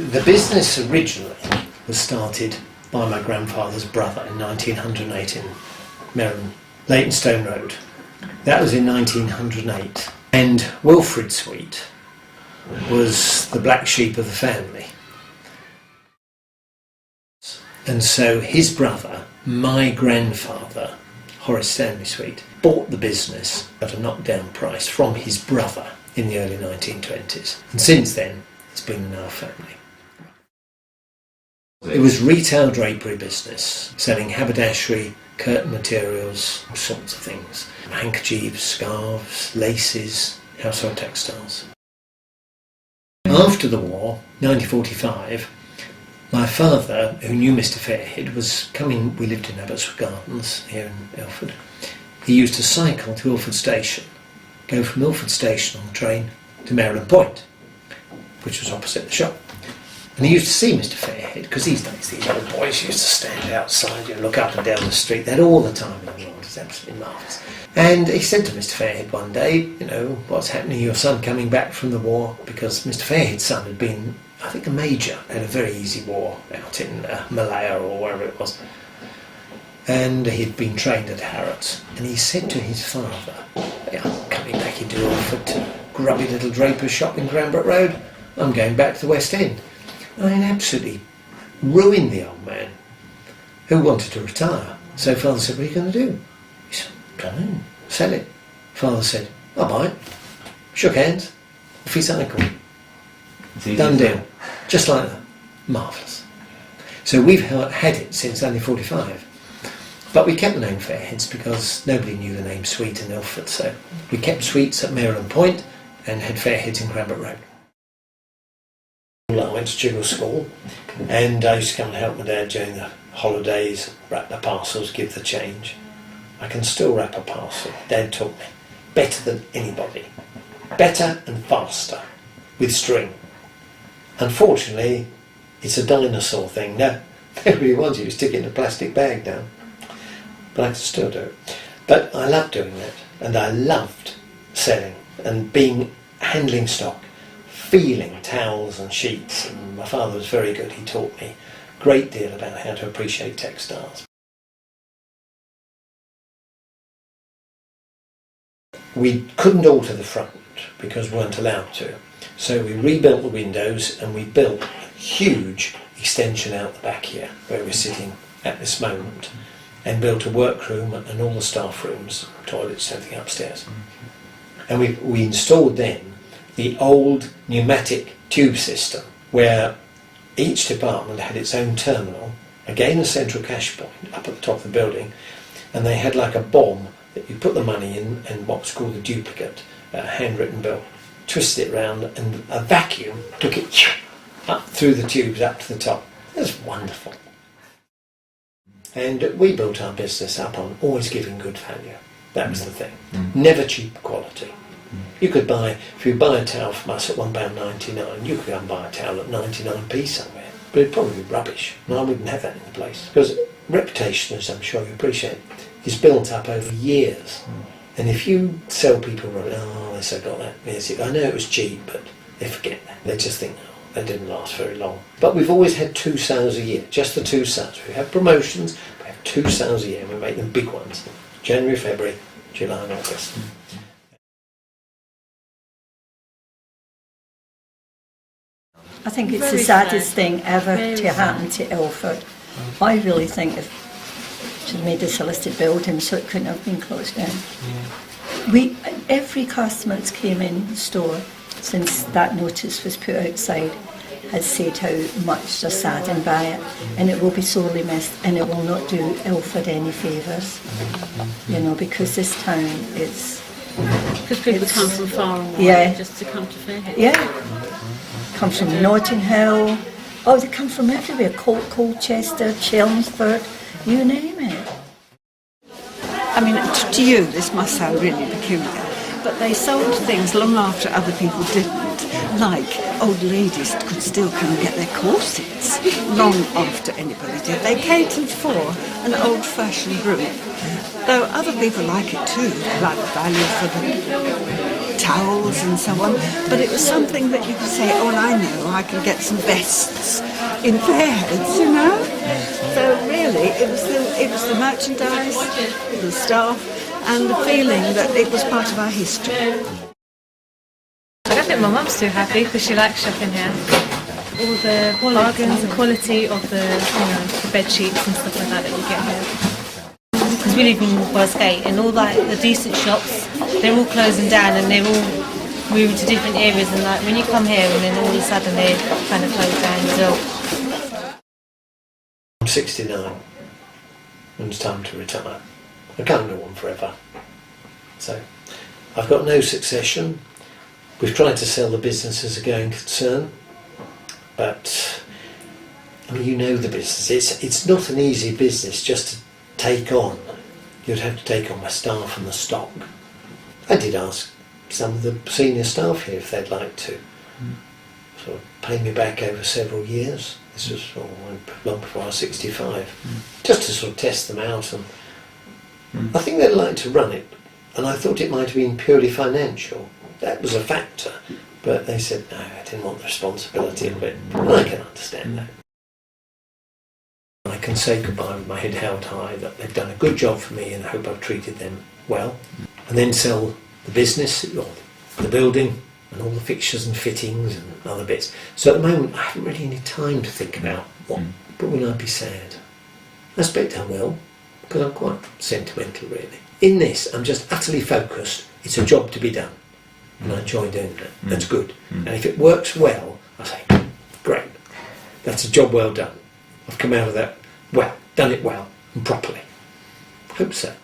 The business originally was started by my grandfather's brother in 1908 in Merrim, Leytonstone Road. That was in 1908. And Wilfrid Sweet was the black sheep of the family. And so his brother, my grandfather, Horace Stanley Sweet, bought the business at a knockdown price from his brother in the early 1920s. And since then, it's been in our family. It was retail drapery business, selling haberdashery, curtain materials, all sorts of things. Handkerchiefs, scarves, laces, household textiles. After the war, 1945, my father, who knew Mr. Fairhead, was coming. We lived in Abbotswood Gardens here in Ilford. He used to cycle to Ilford Station, go from Ilford Station on the train to Maryland Point, which was opposite the shop. And he used to see Mr. Fairhead, because these days these old boys used to stand outside and look up and down the street. They had all the time in the world. It's absolutely marvellous. And he said to Mr. Fairhead one day, you know, what's happening, your son coming back from the war? Because Mr. Fairhead's son had been, I think, a major in a very easy war out in Malaya or wherever it was. And he'd been trained at Harrods. And he said to his father, yeah, I'm coming back into Ilford to grubby little draper's shop in Cranbrook Road. I'm going back to the West End. I mean, absolutely ruined the old man, who wanted to retire. So father said, what are you going to do? He said, don't know, sell it. Father said, I'll buy it. Shook hands, off his uncle. Done deal. Just like that. Marvellous. So we've had it since 1945. But we kept the name Fairheads because nobody knew the name Sweet in Ilford. So we kept Sweets at Maryland Point and had Fairheads in Cranbrook Road. I went to Jiggle School, and I used to come and help my dad during the holidays, wrap the parcels, give the change. I can still wrap a parcel. Dad taught me. Better than anybody. Better and faster, with string. Unfortunately, it's a dinosaur thing. No, nobody wants you to stick it in a plastic bag now. But I can still do it. But I loved doing that, and I loved selling and handling stock. Feeling towels and sheets, and my father was very good. He taught me a great deal about how to appreciate textiles. We couldn't alter the front because we weren't allowed to, so we rebuilt the windows and we built a huge extension out the back here where we're sitting at this moment, and built a workroom and all the staff rooms, toilets, everything upstairs. And we installed then the old pneumatic tube system, where each department had its own terminal, again a central cash point up at the top of the building, and they had like a bomb that you put the money in and what was called a duplicate, a handwritten bill, twisted it round, and a vacuum took it up through the tubes up to the top. It was wonderful. And we built our business up on always giving good value. That was the thing. Never cheap quality. You could buy, if you buy a towel from us at £1.99, you could go and buy a towel at 99p somewhere, but it'd probably be rubbish, and I wouldn't have that in the place. Because reputation, as I'm sure you appreciate, is built up over years. And if you sell people, oh, yes, I got that, yes, I know it was cheap, but they forget that. They just think, oh, that didn't last very long. But we've always had 2 sales a year, just the 2 sales. We have promotions, we have 2 sales a year, and we make them big ones. January, February, July and August. I think it's the saddest thing ever to happen to Ilford. I really think it should have made this a listed building so it couldn't have been closed down. Every customer that's came in the store since that notice was put outside has said how much they're saddened by it, and it will be sorely missed, and it will not do Ilford any favours, you know, because this town is... Because people come from far and wide just to come to Fairheads. Yeah. Come from Notting Hill. Oh, they come from everywhere. Colchester, Chelmsford, you name it. I mean, to you this must sound really peculiar, but they sold things long after other people didn't. Like old ladies could still come and get their corsets long after anybody did. They catered for an old-fashioned group, though other people like it too, like the value for the towels and so on, but it was something that you could say, oh, I know, I can get some vests in Fairheads, you know? So really, it was the merchandise, the staff, and the feeling that it was part of our history. I don't think my mum's too happy because she likes shopping here. All the bargains, the quality of the, the bed sheets and stuff like that you get here. Because we live in Westgate and all like the decent shops, they're all closing down and they're all moving to different areas, and like when you come here and then all of a sudden they kind of close down as well. I'm 69 and it's time to retire. I can't go on forever. So I've got no succession. We've tried to sell the business as a going concern, but I mean, you know the business. It's not an easy business just to take on. You'd have to take on my staff and the stock. I did ask some of the senior staff here if they'd like to sort of pay me back over several years. This was long before I was 65, just to sort of test them out, and I think they'd like to run it, and I thought it might have been purely financial. That was a factor, but they said no, I didn't want the responsibility of it, and I can understand that. I can say goodbye with my head held high, that they've done a good job for me and I hope I've treated them well, and then sell the business, or the building, and all the fixtures and fittings and other bits. So at the moment I haven't really any time to think about what, but will I be sad? I expect I will, because I'm quite sentimental really. In this I'm just utterly focused. It's a job to be done and I enjoy doing that. That's good. And if it works well, I say, great, that's a job well done. I've come out of that well, done it well and properly. Hope so.